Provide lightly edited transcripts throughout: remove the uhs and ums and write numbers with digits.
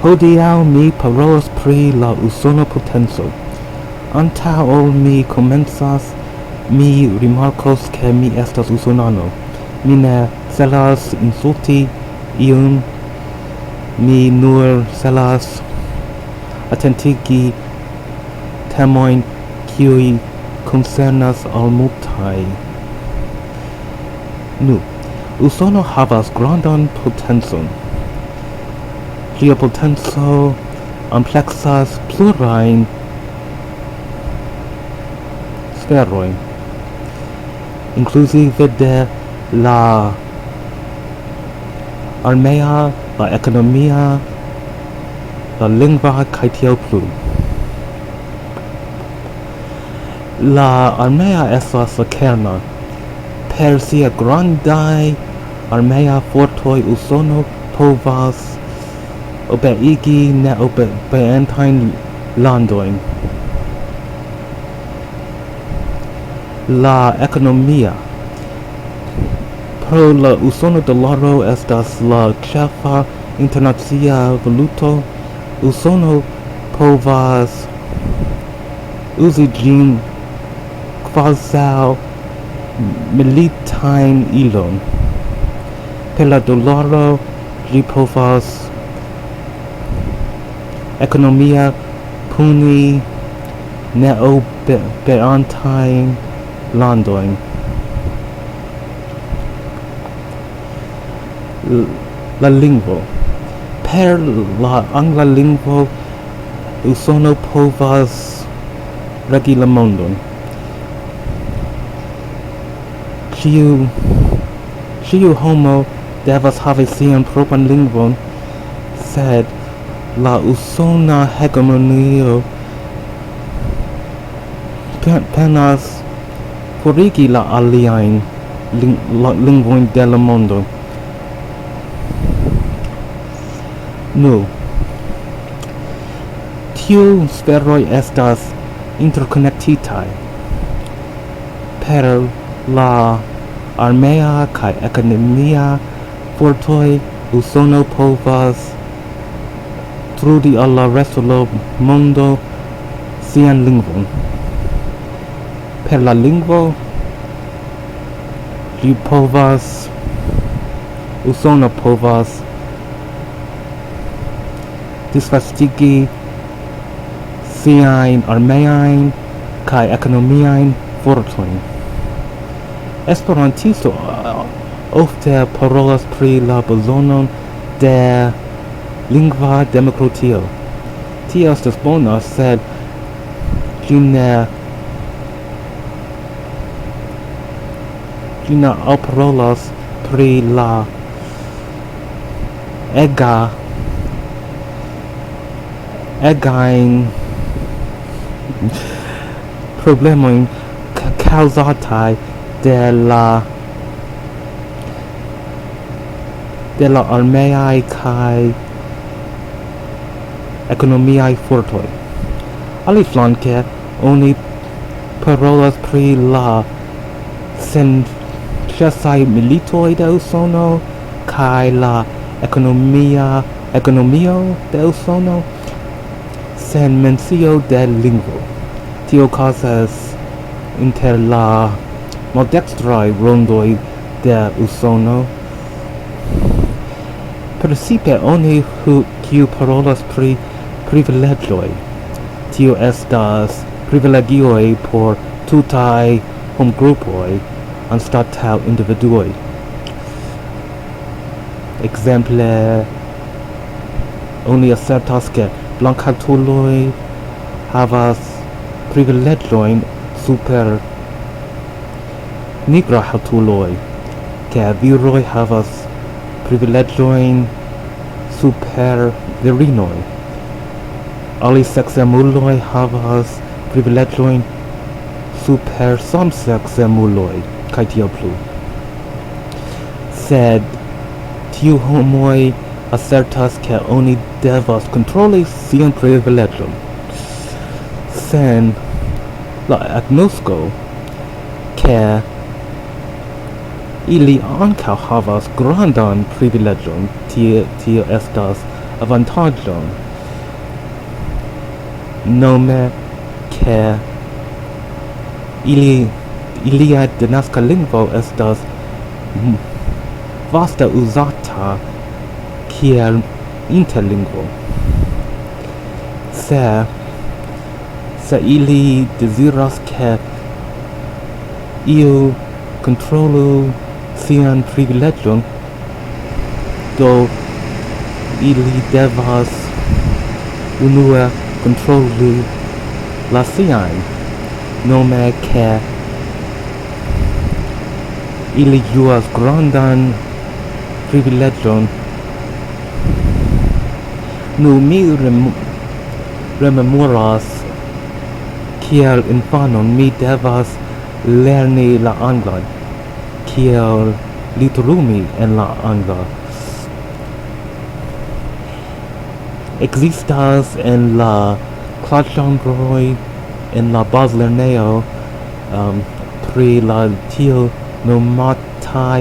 Hodiaŭ mi parolas pri la usona potenco. Antaŭ ol mi komencas, mi rimarkos ke mi estas usonano. Mi ne celas insulti iun, mi nur celas atentigi temojn kiuj koncernas al multaj. Nu, Usono havas grandan potencon. Ĝia potenco ampleksas plurajn sferojn, inkluzive de la armea, la ekonomia, la lingva kaj tiel plu. La armea estas la kerno. Per sia grandaj armea fortoj Usono povas obeigi neobeentajn landojn. La ekonomia. Pro la usona dolaro estas la ĉefa internacia valuto, Usono povas uzi ĝin kvazaŭ militajn ilon. Per la dolaro ĝi povas ekonomia puni neobeantajn landojn. La lingvo. Per la angla lingvo Usono povas regi la mondon. Ĉiu homo devas havi sian propran lingvon, sed la usona hegemonio penas forigi la aliajn lingvojn de la mondo. Nu, tiu sferoj estas interkonektitaj per la armea kaj ekonomia fortoj. Usono povas trudi al la resto la mondo sian lingvon. Per la lingvo Usono povas disvastigi siajn armeajn kaj ekonomiajn fortojn. Esperantisto ofte parolas pri la bezonon de lingva demokratio. Tio estas bona, sed ĝi ne alparolas pri la egajn problemojn kaŭzataj de la armeaj kaj ekonomiaj fortoj. Aliflanke, oni parolas pri la senĉesaj militoj de Usono kaj la ekonomio de Usono sen mencio de lingvo. Tio okazas inter la maldekstraj rondoj de Usono. Precipe oni kiu parolas pri privilegioj. Tio estas privilegioj por tutaj homgrupoj anstataŭ individuoj. Ekzemple, oni asertas ke blankhatuloj havas privilegiojn super nigrahatuloj, ke viroj havas privilegiojn super virinoj. Aliseksemuloj havas privilegiojn super samseksemuloj, kaj tiel plu. Sed tiu homoj asertas ke oni devas kontroli sian privilegion. Sen la agnosko ke ili ankaŭ havas grandan privilegion, tio estas avantaĝon. Nome ke ilia denaska lingvo estas vaste uzata kiel interlingvo. Se ili deziras ke iu kontrolu sian privileĝon, do ili devas unue kontroli la siajn, nome ke ili ĝuas grandan privileĝon. Nu, mi rememoras kiel infanon mi devas lerni la anglan, kiel literumi en la angla. Ekzistas en la klasĉambroj en la bazlernejo pri la tiel nomataj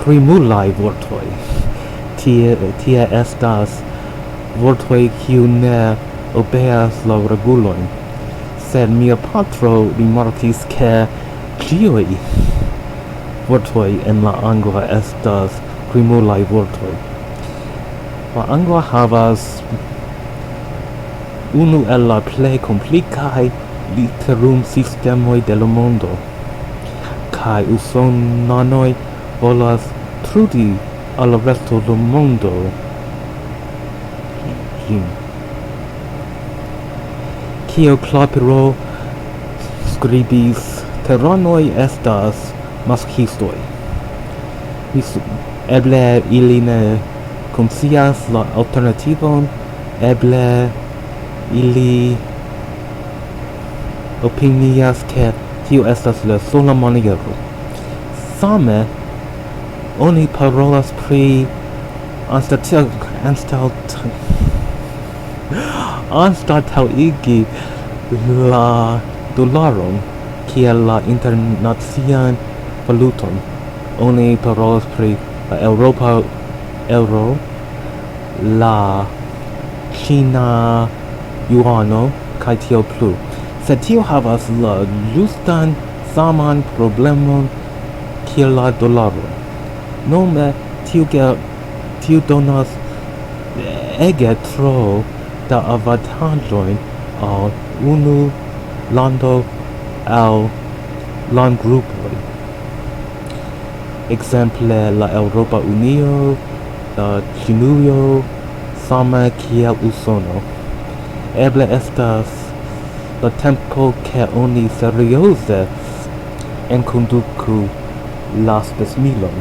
krimulaj vortoj. Tie estas vortoj kiu ne obeas la regulojn, sed mia patro rimarkis ke ĉiuj vortoj en la angla estas krimulaj vortoj. La angla havas unu el la plej komplikaj literum-sistemoj de la mondo, kaj usonanoj volas trudi al la resto de mondo ĝin. Kiel Klapiro skribis, teranoj estas maskistoj. Eble ili ne konscias la alternativon, eble ili opinias ke tio estas la sola maniero. Same oni parolas pri anstataŭigi la dolaron kiel la internacian valuton. Oni parolas pri la eŭropa euro, la ĉina juano kaj tio plu. Sed tio havas la ĝustan saman problemon kiel la dolaro. Nome tiu donas ege tro da avantaĝojn al unu lando aŭ landgrupoj. Ekzemple la Eŭropa Unio, la Ĉinujo, same kiel Usono. Eble estas la tempo ke oni serioze enkonduku la spesmilon.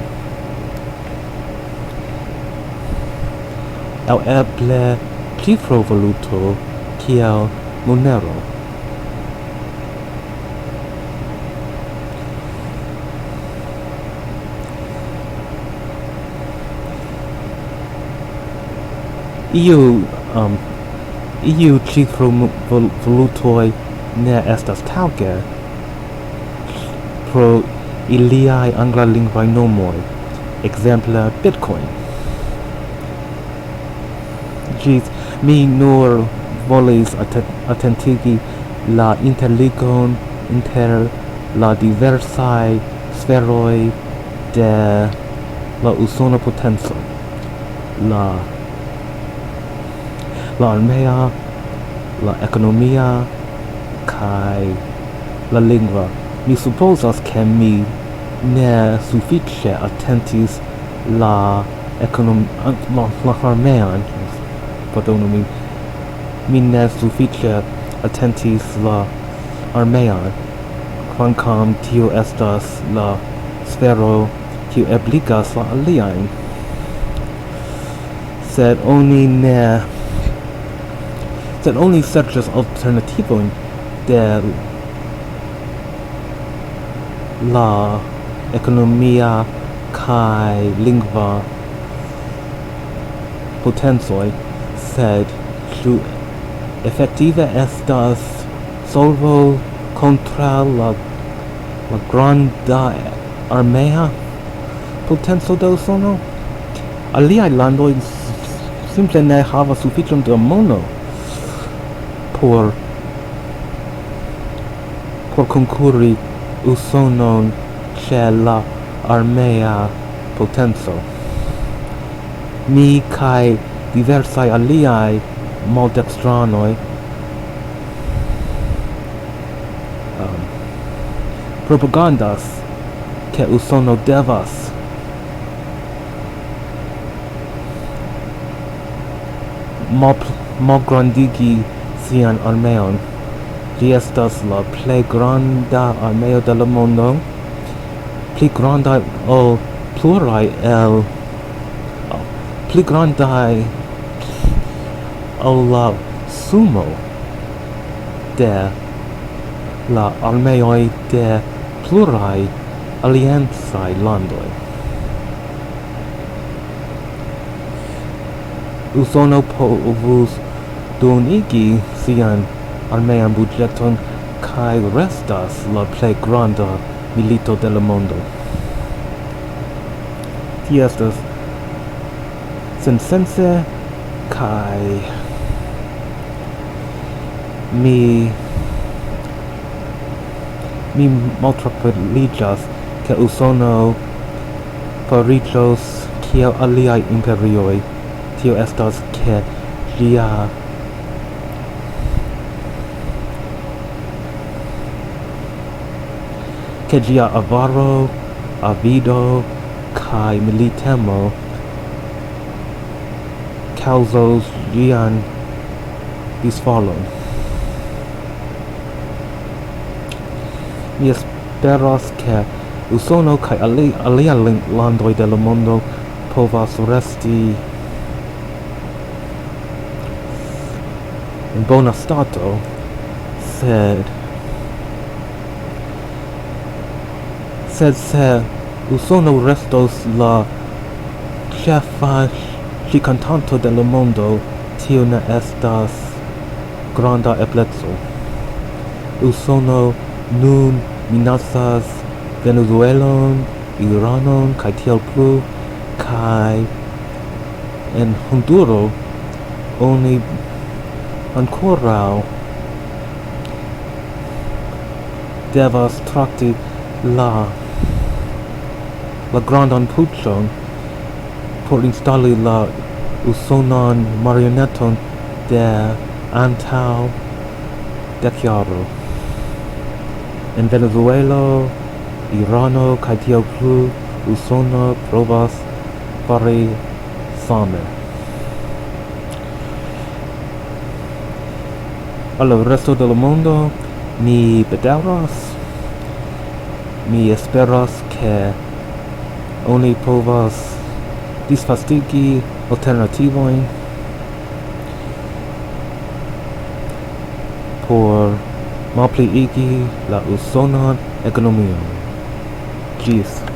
Aŭ eble cifrovaluto kiel monero. Iu cifrovalutoj ne estas taŭge pro iliaj anglalingvaj nomoj, ekzemple Bitcoin. Mi nur volis atentigi la interligon inter la diversaj sferoj de la usona potenco, la armea, la ekonomia kaj la lingva. Mi supozas ke mi ne sufiĉe atentis la armean. Pardonu min. Mi ne sufiĉe atentis la armean, kvankam tio estas la sfero kiu ebligas la aliajn. Sed oni serĉas alternativojn de la ekonomia kaj lingva potencoj, sed ĉu efektive estas solvo kontraŭ la granda armea potenco de Usono? Aliaj landoj simple ne havas sufiĉon da mono por konkuri Usonon ĉe la armea potenco. Mi kaj diversaj aliaj maldekstranoj propagandas ke Usono devas malgrandigi sian armeon. Ĝi estas la plej granda armeo de la mondo, pli granda ol pluraj el pli grandaj ol la sumo de la armeoj de pluraj aliancaj landoj. Usono povus duonigi sian armean budĝeton kaj restas la plej granda milito de la mondo. Tio estas sensense kaj mi maltrankviliĝas ke Usono fariĝos kiel aliaj imperioj. Tio estas ke ĝia avaro, avido kaj militemo kaŭzos ĝian disfalon. Mi esperas ke Usono kaj aliaj landoj de la mondo povas resti in bona stato, sed se Usono restos la ĉefa ŝikantanto de la mondo, tio ne estas granda ebleco. Usono nun minacas Venezuelon, Iranon kaj tiel plu, kaj en Honduro oni ankoraŭ devas trakti la grandan puĉon por instali la usonan marioneton de antaŭ 10 jaroj. En Venezuelo, Irano kaj tiel plu, Usono provas fari same. Al el resto de la mundo, mi bedaŭras. Mi esperas ke oni povas disvastigi alternativojn por malpliigi la usonan ekonomion. Ĝis.